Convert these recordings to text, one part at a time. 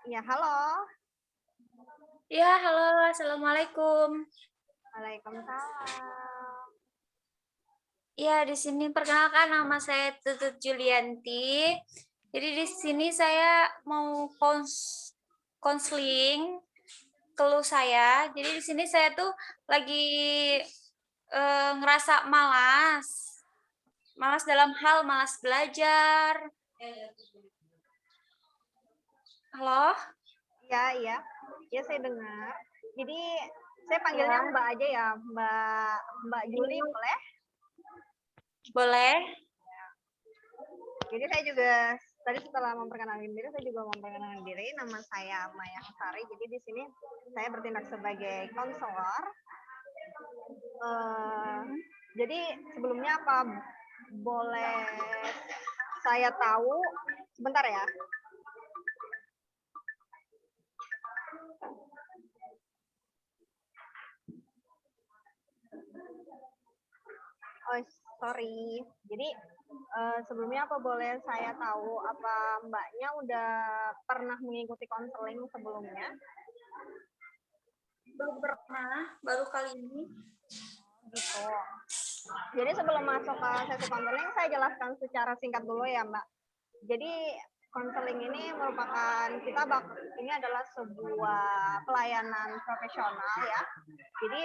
Ya, halo. Ya, halo, assalamualaikum. Waalaikumsalam. Ya, di sini perkenalkan nama saya Tutut Julianti. Jadi di sini saya mau konseling keluh saya. Jadi di sini saya tuh lagi ngerasa malas. Malas dalam hal malas belajar. Halo? Iya, iya. Ya, saya dengar. Jadi, saya panggilnya Ya, Mbak aja ya, Mbak Mbak Juli iya, boleh? boleh. Jadi saya juga tadi setelah memperkenalkan diri, saya juga memperkenalkan diri. Nama saya Maya Sari. Jadi di sini saya bertindak sebagai konselor. Eh, Hmm. jadi sebelumnya apa boleh saya tahu? Sebentar ya. Oh, sorry. Jadi sebelumnya apa boleh saya tahu apa Mbaknya udah pernah mengikuti konseling sebelumnya? Belum pernah, baru kali ini. Gitu. Jadi sebelum masuk ke sesi konseling, saya jelaskan secara singkat dulu ya, Mbak. Jadi konseling ini merupakan ini adalah sebuah pelayanan profesional ya. Jadi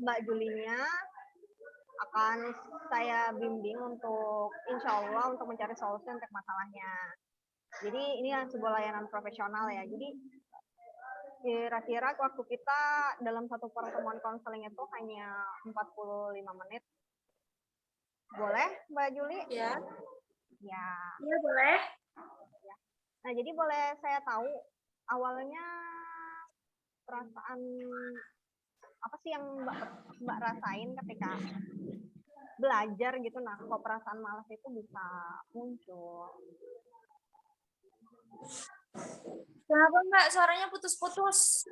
Mbak Julinya akan saya bimbing untuk insya Allah untuk mencari solusi untuk masalahnya. Jadi ini sebuah layanan profesional ya. Jadi kira-kira waktu kita dalam satu pertemuan konseling itu hanya 45 menit. Boleh, Mbak Juli? Ya, Ya. iya boleh. Nah, jadi boleh saya tahu awalnya perasaan apa sih yang Mbak rasain ketika belajar gitu? Nah, kok perasaan malas itu bisa muncul? Kenapa Mbak suaranya putus-putus?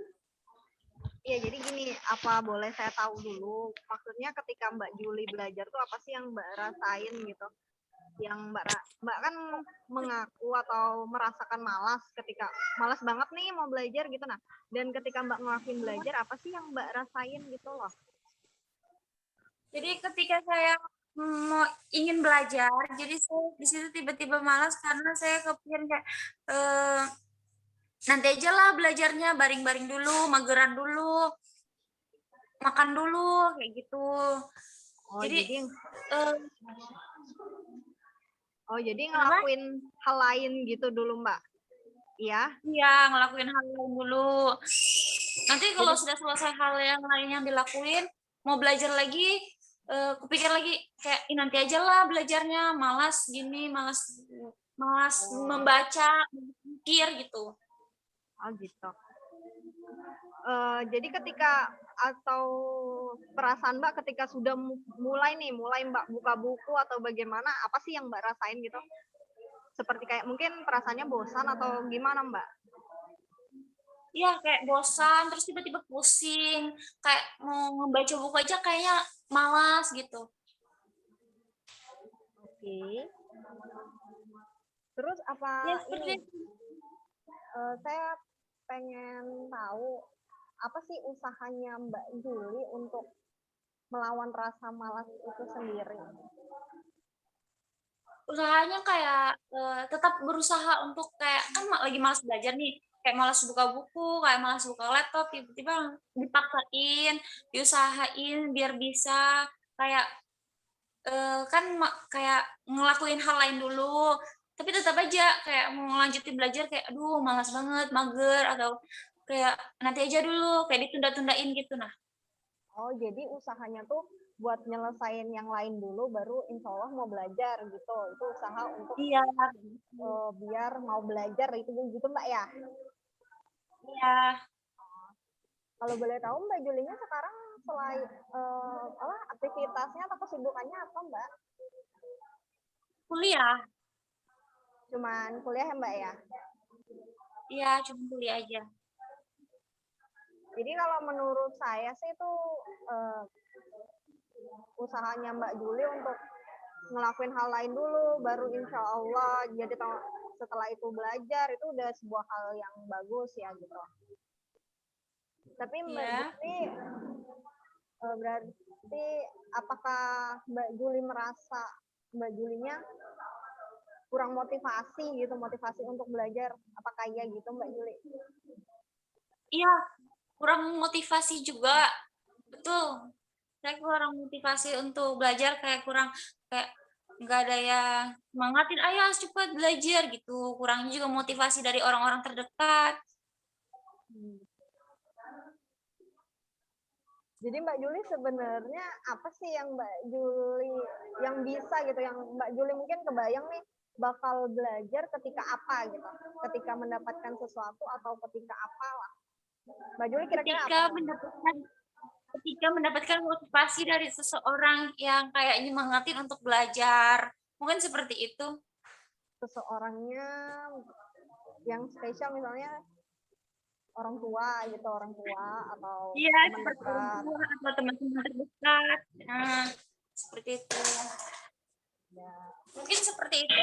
Iya, jadi gini, apa boleh saya tahu dulu, maksudnya ketika Mbak Juli belajar tuh apa sih yang Mbak rasain gitu? Yang Mbak kan mengaku atau merasakan malas ketika malas banget nih mau belajar gitu, nah, dan ketika Mbak ngelakuin belajar apa sih yang Mbak rasain gitu loh? Jadi ketika saya ingin belajar, jadi saya di situ tiba-tiba malas karena saya kepikiran kayak eh, nanti aja lah belajarnya, baring-baring dulu, mageran dulu, makan dulu, kayak gitu. Oh, Jadi jadi eh, kenapa? ngelakuin hal lain gitu dulu, Mbak. Iya. Iya, ngelakuin hal lain dulu. Nanti kalau Jadi sudah selesai hal yang lain yang dilakuin, mau belajar lagi, kupikir lagi kayak "Ih, nanti aja lah belajarnya, malas gini, malas malas oh, membaca, mikir gitu." oh gitu. Jadi ketika atau perasaan Mbak ketika sudah mulai Mbak buka buku atau bagaimana, apa sih yang Mbak rasain gitu? Seperti kayak mungkin perasaannya bosan atau gimana, Mbak? Iya, kayak bosan, terus tiba-tiba pusing, kayak mau membaca buku aja kayaknya malas gitu. Oke. Terus Ya apa seperti ini? itu. Saya pengen tahu apa sih usahanya Mbak Juli untuk melawan rasa malas itu sendiri? Usahanya kayak tetap berusaha untuk kayak kan lagi malas belajar nih, kayak malas buka buku, kayak malas buka laptop, tiba-tiba dipaksain, diusahain biar bisa kayak kan kayak ngelakuin hal lain dulu, tapi tetap aja kayak mau ngelanjutin belajar kayak aduh malas banget, mager atau kayak nanti aja dulu, kayak ditunda-tundain gitu nah. Oh, jadi usahanya tuh buat nyelesain yang lain dulu baru insya Allah mau belajar gitu. Itu usaha untuk Iya, biar mau belajar itu gitu Mbak ya. iya, Kalau boleh tahu Mbak Julinya sekarang selain apa aktivitasnya atau kesibukannya apa Mbak? kuliah. Cuman kuliah ya Mbak ya. Iya, cuma kuliah aja. Jadi kalau menurut saya sih itu eh, usahanya Mbak Juli untuk ngelakuin hal lain dulu baru insya Allah jadi setelah itu belajar, itu udah sebuah hal yang bagus ya gitu. Tapi Mbak Ya. Juli, berarti apakah Mbak Juli merasa Mbak Julinya kurang motivasi gitu, motivasi untuk belajar? Apakah iya gitu Mbak Juli? Iya, kurang motivasi juga. Betul. Saya kurang motivasi untuk belajar, kayak kurang kayak nggak ada yang semangatin, ayo cepat belajar gitu. Kurang juga motivasi dari orang-orang terdekat. Jadi Mbak Juli sebenarnya apa sih yang Mbak Juli yang bisa gitu, yang Mbak Juli mungkin kebayang nih bakal belajar ketika apa gitu, ketika mendapatkan sesuatu atau ketika apalah. Mbak Juli kira-kira apa? Ketika mendapatkan motivasi dari seseorang yang kayak nyemangatin untuk belajar. Mungkin seperti itu. Seseorangnya yang spesial misalnya orang tua gitu, orang tua atau Iya, teman seperti orang dekat. tua atau teman-teman terdekat. Nah, seperti itu. Ya. Mungkin seperti itu.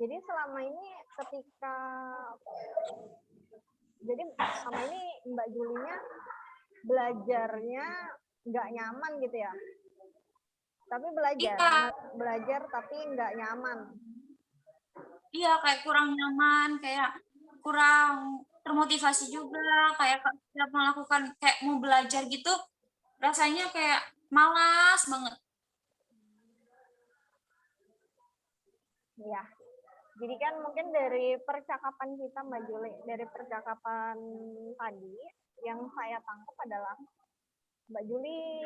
Jadi selama ini Mbak Julinya belajarnya nggak nyaman gitu ya, tapi Iya, belajar tapi nggak nyaman. iya, kayak kurang nyaman, kayak kurang termotivasi juga, kayak setiap melakukan kayak mau belajar gitu, rasanya kayak malas banget. Ya, jadi kan mungkin dari percakapan kita Mbak Juli, dari percakapan tadi yang saya tangkap adalah Mbak Juli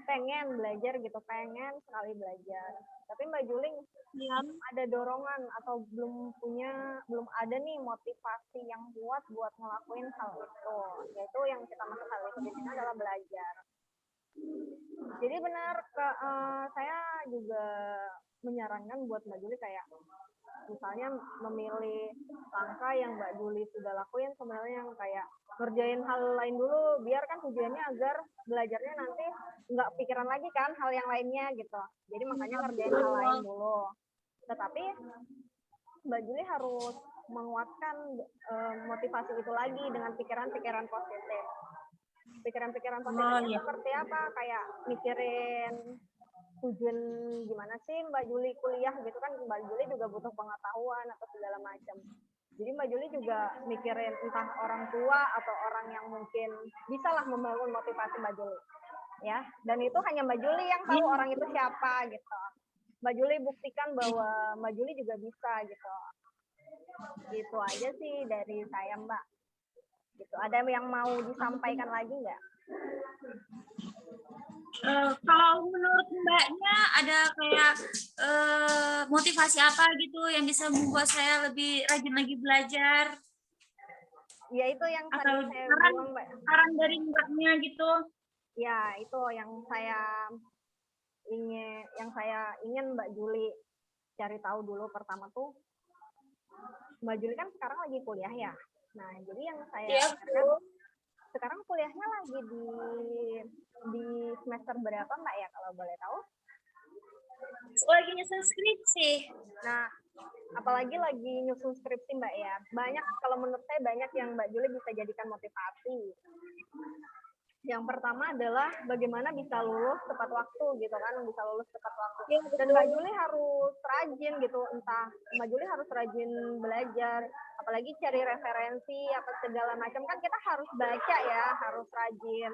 pengen belajar gitu, pengen sekali belajar. Tapi Mbak Juli Iya. ada dorongan atau belum ada nih motivasi yang kuat buat ngelakuin hal itu. Yaitu yang kita maksud hal itu di sini adalah belajar. Jadi benar saya juga menyarankan buat Mbak Juli kayak misalnya memilih langkah yang Mbak Juli sudah lakuin sebenarnya, yang kayak ngerjain hal lain dulu, biar kan tujuannya agar belajarnya nanti nggak pikiran lagi kan hal yang lainnya gitu. Jadi makanya ngerjain hal lain dulu. Tetapi Mbak Juli harus menguatkan motivasi itu lagi dengan pikiran-pikiran positif. Pikiran-pikiran positifnya seperti apa? Kayak mikirin tujuan gimana sih Mbak Juli kuliah gitu kan, Mbak Juli juga butuh pengetahuan atau segala macam. Jadi Mbak Juli juga mikirin entah orang tua atau orang yang mungkin bisalah membangun motivasi Mbak Juli. Ya, dan itu hanya Mbak Juli yang tahu orang itu siapa gitu. Mbak Juli buktikan bahwa Mbak Juli juga bisa gitu. Gitu aja sih dari saya Mbak. Gitu. Ada yang mau disampaikan lagi nggak? Kalau menurut Mbaknya ada kayak motivasi apa gitu yang bisa membuat saya lebih rajin lagi belajar? Ya itu yang tadi Atau saya saran, bilang Mbak. saran dari Mbaknya gitu? Ya itu yang saya ingin Mbak Juli cari tahu dulu. Pertama tuh Mbak Juli kan sekarang lagi kuliah ya. Nah jadi yang saya sekarang kuliahnya lagi di semester berapa Mbak ya kalau boleh tahu? Lagi nyusun skripsi. Nah, apalagi lagi nyusun skripsi Mbak ya. Banyak, kalau menurut saya banyak yang Mbak Juli bisa jadikan motivasi. Yang pertama adalah bagaimana bisa lulus tepat waktu gitu kan, bisa lulus tepat waktu. Dan Mbak Juli harus rajin gitu, entah Mbak Juli harus rajin belajar, apalagi cari referensi apa segala macam kan kita harus baca ya, harus rajin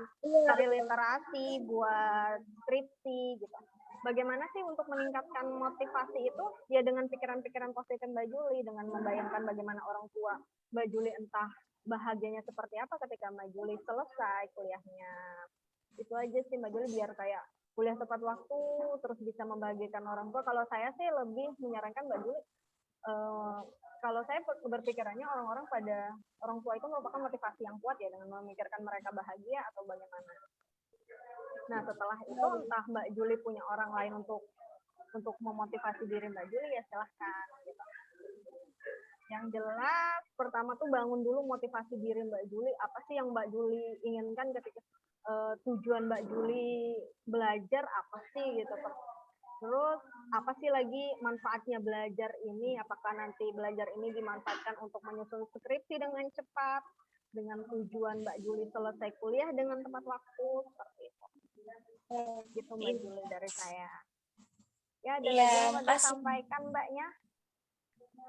cari literasi buat skripsi gitu. Bagaimana sih untuk meningkatkan motivasi itu? Ya dengan pikiran-pikiran positif Mbak Juli, dengan membayangkan bagaimana orang tua Mbak Juli entah bahagianya seperti apa ketika Mbak Juli selesai kuliahnya. Itu aja sih Mbak Juli, biar kayak kuliah tepat waktu, terus bisa membahagiakan orang tua. Kalau saya sih lebih menyarankan Mbak Juli, kalau saya berpikirannya orang tua itu merupakan motivasi yang kuat ya, dengan memikirkan mereka bahagia atau bagaimana. Nah setelah itu entah Mbak Juli punya orang lain untuk memotivasi diri Mbak Juli, ya silahkan gitu. Yang jelas, pertama tuh bangun dulu motivasi diri Mbak Juli. Apa sih yang Mbak Juli inginkan ketika tujuan Mbak Juli belajar apa sih gitu. Terus apa sih lagi manfaatnya belajar ini? Apakah nanti belajar ini dimanfaatkan untuk menyusun skripsi dengan cepat, dengan tujuan Mbak Juli selesai kuliah dengan tepat waktu, seperti itu. Gitu Mbak Juli dari saya. Ya, ada Iya, lagi yang mau makasih. disampaikan Mbaknya?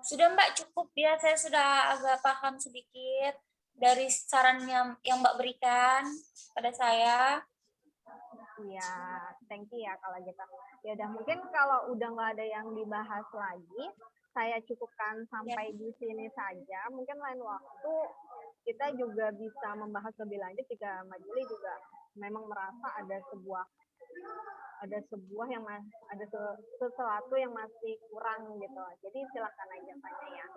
Sudah Mbak, cukup ya. Saya sudah agak paham sedikit dari saran yang Mbak berikan pada saya. Iya, thank you ya kalau gitu. Ya udah, mungkin kalau udah nggak ada yang dibahas lagi, saya cukupkan sampai di sini saja. Mungkin lain waktu kita juga bisa membahas lebih lanjut jika Mbak Juli juga memang merasa ada sebuah yang ada sesuatu yang masih kurang gitu. Jadi silakan aja tanya ya.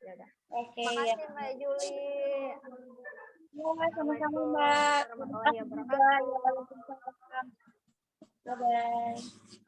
Ya udah. Oke, ya. Makasih Mbak Juli. Ya, sama-sama Assalamualaikum Mbak. warahmatullahi Terima kasih juga. wabarakatuh. Ya, waalaikumsalam. Bye-bye.